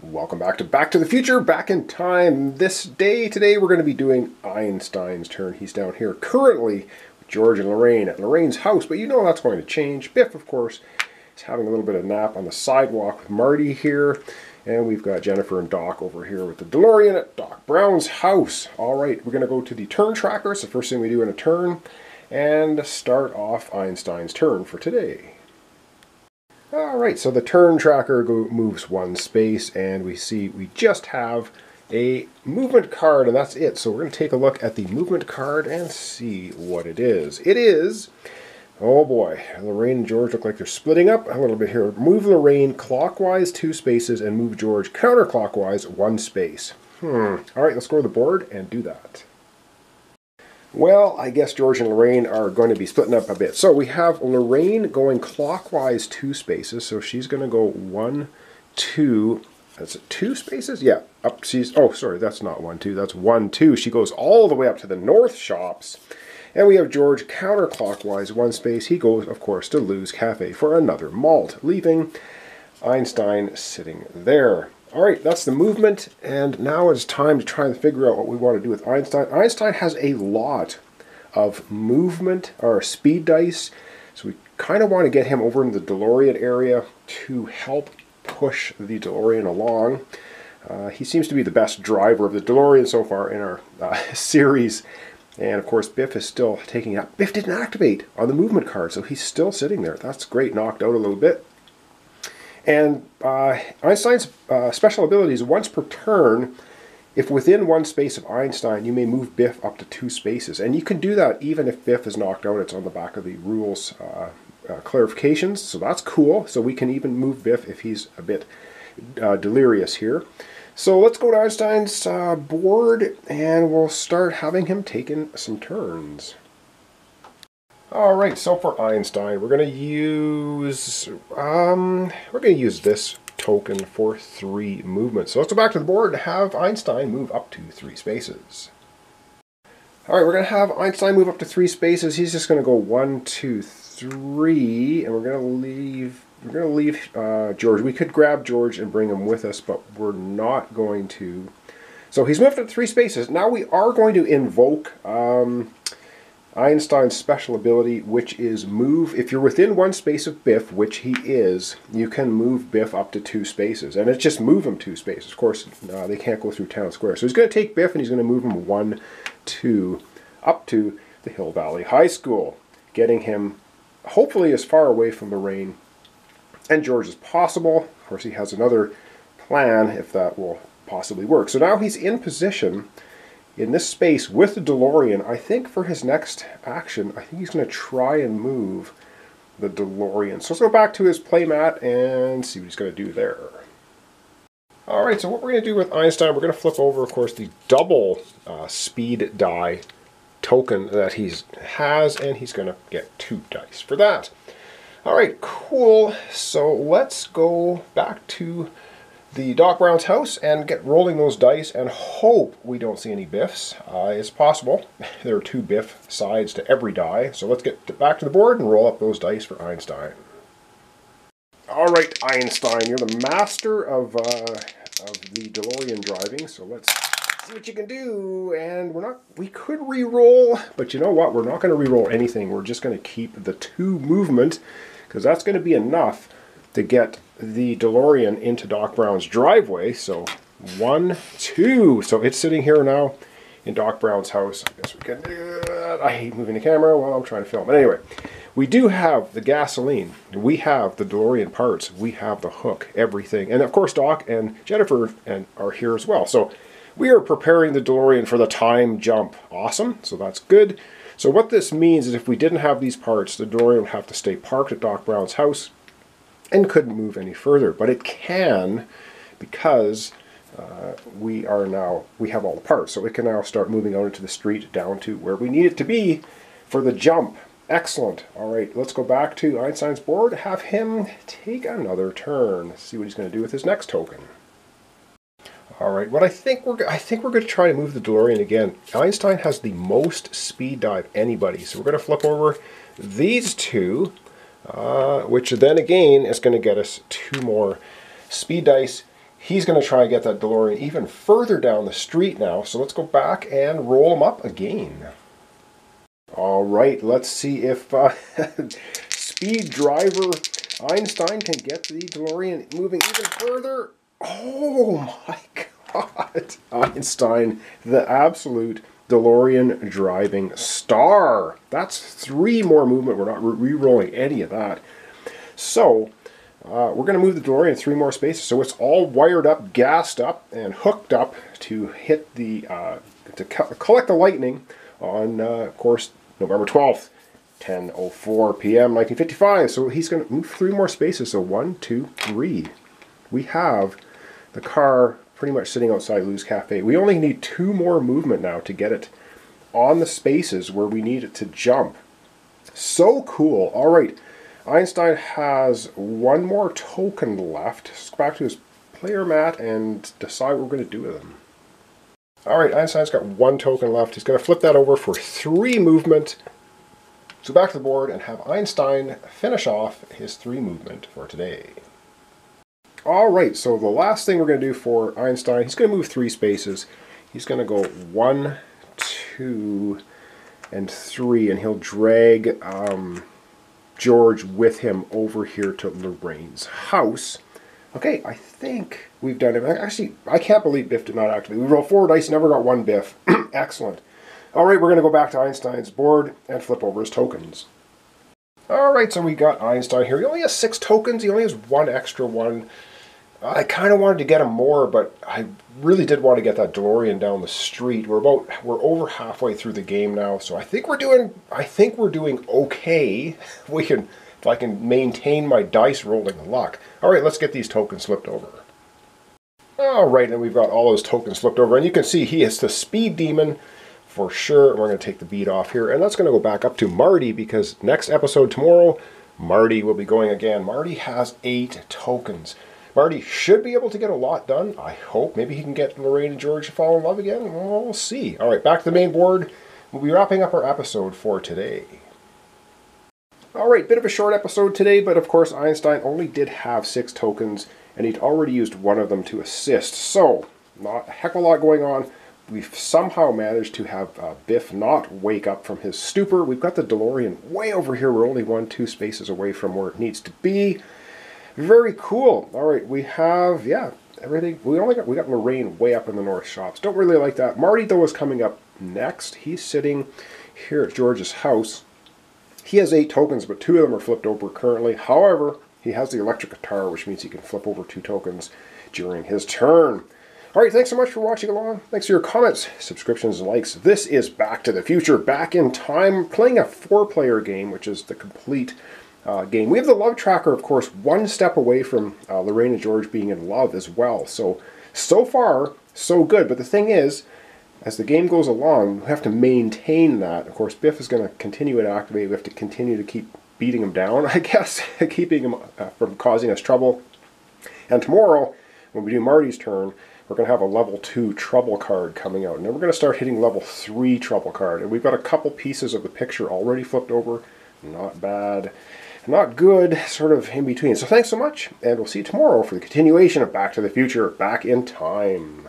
Welcome back to the Future, back in time. Today we're going to be doing Einstein's turn. He's down here currently with George and Lorraine at Lorraine's house, but you know that's going to change. Biff, of course, is having a little bit of nap on the sidewalk with Marty here, and we've got Jennifer and Doc over here with the DeLorean at Doc Brown's house. All right, we're going to go to the turn tracker. It's the first thing we do in a turn, and start off Einstein's turn for today. Alright, so the turn tracker moves one space, and we see we just have a movement card, and that's it. So we're going to take a look at the movement card and see what it is. It is, oh boy, Lorraine and George look like they're splitting up a little bit here. Move Lorraine clockwise 2 spaces and move George counterclockwise 1 space. Alright, let's go to the board and do that. Well, I guess George and Lorraine are going to be splitting up a bit. So we have Lorraine going clockwise 2 spaces. So she's going to go 1, 2. That's 2 spaces? Yeah. Up. Oh, sorry. That's not 1, 2. That's 1, 2. She goes all the way up to the North Shops. And we have George counterclockwise 1 space. He goes, of course, to Lou's Cafe for another malt, leaving Einstein sitting there. All right, that's the movement, and now it's time to try and figure out what we want to do with Einstein. Einstein has a lot of movement, or speed dice, so we kind of want to get him over in the DeLorean area to help push the DeLorean along. He seems to be the best driver of the DeLorean so far in our series, and of course Biff is still taking out. Biff didn't activate on the movement card, so he's still sitting there. That's great, knocked out a little bit. And Einstein's special ability is once per turn, if within 1 space of Einstein, you may move Biff up to 2 spaces. And you can do that even if Biff is knocked out. It's on the back of the rules clarifications, so that's cool. So we can even move Biff if he's a bit delirious here. So let's go to Einstein's board, and we'll start having him taking some turns. Alright, so for Einstein, we're going to use this token for 3 movements. So let's go back to the board and have Einstein move up to 3 spaces. Alright, we're going to have Einstein move up to 3 spaces. He's just going to go 1, 2, 3, and we're going to leave George. We could grab George and bring him with us, but we're not going to. So he's moved up to 3 spaces. Now we are going to invoke Einstein's special ability, which is move. If you're within 1 space of Biff, which he is, you can move Biff up to 2 spaces. And it's just move him 2 spaces. Of course, they can't go through town square. So he's going to take Biff and he's going to move him 1, 2, up to the Hill Valley High School, getting him hopefully as far away from Lorraine and George as possible. Of course, he has another plan if that will possibly work. So now he's in position in this space with the DeLorean. I think for his next action, I think he's going to try and move the DeLorean. So let's go back to his playmat and see what he's going to do there. Alright, so what we're going to do with Einstein, we're going to flip over, of course, the double speed die token that he has, and he's going to get 2 dice for that. Alright, cool. So let's go back to the Doc Brown's house and get rolling those dice and hope we don't see any Biffs. It's possible. There are 2 Biff sides to every die. So let's get back to the board and roll up those dice for Einstein. Alright, Einstein, you're the master of the DeLorean driving, so let's see what you can do. And we could re-roll, but you know what? We're not going to re-roll anything. We're just going to keep the 2 movement, because that's going to be enough to get the DeLorean into Doc Brown's driveway. So 1, 2. So it's sitting here now in Doc Brown's house. I guess we can do that. I hate moving the camera while I'm trying to film. But anyway, we do have the gasoline. We have the DeLorean parts. We have the hook, everything. And of course, Doc and Jennifer are here as well. So we are preparing the DeLorean for the time jump. Awesome. So that's good. So what this means is if we didn't have these parts, the DeLorean would have to stay parked at Doc Brown's house and couldn't move any further. But it can, because we have all the parts. So it can now start moving out into the street down to where we need it to be for the jump. Excellent. All right, let's go back to Einstein's board, have him take another turn. See what he's going to do with his next token. All right, what I think we're going to try to move the DeLorean again. Einstein has the most speed dive anybody. So we're going to flip over these 2. Which then again is going to get us 2 more speed dice he's going to try and get that DeLorean even further down the street now. So let's go back and roll him up again. All right, let's see if Speed Driver Einstein can get the DeLorean moving even further. Oh my God. Einstein, the absolute DeLorean driving star. That's 3 more movement. We're not re-rolling any of that. So we're going to move the DeLorean 3 more spaces. So it's all wired up, gassed up, and hooked up to hit the to collect the lightning on, of course, November 12th, 10:04 p.m. 1955. So he's going to move 3 more spaces. So 1, 2, 3. We have the car pretty much sitting outside Lou's Cafe. We only need 2 more movement now to get it on the spaces where we need it to jump. So cool. All right. Einstein has 1 more token left. Let's go back to his player mat and decide what we're going to do with him. All right, Einstein's got 1 token left. He's going to flip that over for 3 movement. So back to the board and have Einstein finish off his 3 movement for today. All right, so the last thing we're going to do for Einstein, he's going to move 3 spaces. He's going to go 1, 2, and 3, and he'll drag George with him over here to Lorraine's house. Okay, I think we've done it. Actually, I can't believe Biff did not activate. We rolled 4 dice, never got 1 Biff. Excellent. All right, we're going to go back to Einstein's board and flip over his tokens. All right, so we got Einstein here. He only has 6 tokens. He only has 1 extra one. I kind of wanted to get him more, but I really did want to get that DeLorean down the street. We're over halfway through the game now, so I think we're doing okay. If I can maintain my dice rolling luck. All right, let's get these tokens flipped over. All right, and we've got all those tokens flipped over, and you can see he is the Speed Demon for sure. We're going to take the beat off here, and that's going to go back up to Marty, because next episode tomorrow, Marty will be going again. Marty has 8 tokens. Marty should be able to get a lot done, I hope. Maybe he can get Lorraine and George to fall in love again. We'll see. All right, back to the main board. We'll be wrapping up our episode for today. All right, bit of a short episode today, but of course Einstein only did have 6 tokens, and he'd already used 1 of them to assist. So, not a heck of a lot going on. We've somehow managed to have Biff not wake up from his stupor. We've got the DeLorean way over here. We're only 1, 2 spaces away from where it needs to be. Very cool. All right, we have, everything. We got Lorraine way up in the north shops. Don't really like that. Marty, though, is coming up next. He's sitting here at George's house. He has 8 tokens, but 2 of them are flipped over currently. However, he has the electric guitar, which means he can flip over 2 tokens during his turn. All right, thanks so much for watching along. Thanks for your comments, subscriptions, and likes. This is Back to the Future, Back in Time, playing a 4-player game, which is the complete game. We have the love tracker, of course, 1 step away from Lorraine and George being in love as well. So far, so good. But the thing is, as the game goes along, we have to maintain that. Of course, Biff is going to continue to activate. We have to continue to keep beating him down, I guess, keeping him from causing us trouble. And tomorrow, when we do Marty's turn, we're going to have a level 2 trouble card coming out. And then we're going to start hitting level 3 trouble card. And we've got a couple pieces of the picture already flipped over. Not bad. Not good, sort of in between. So thanks so much, and we'll see you tomorrow for the continuation of Back to the Future, Back in Time.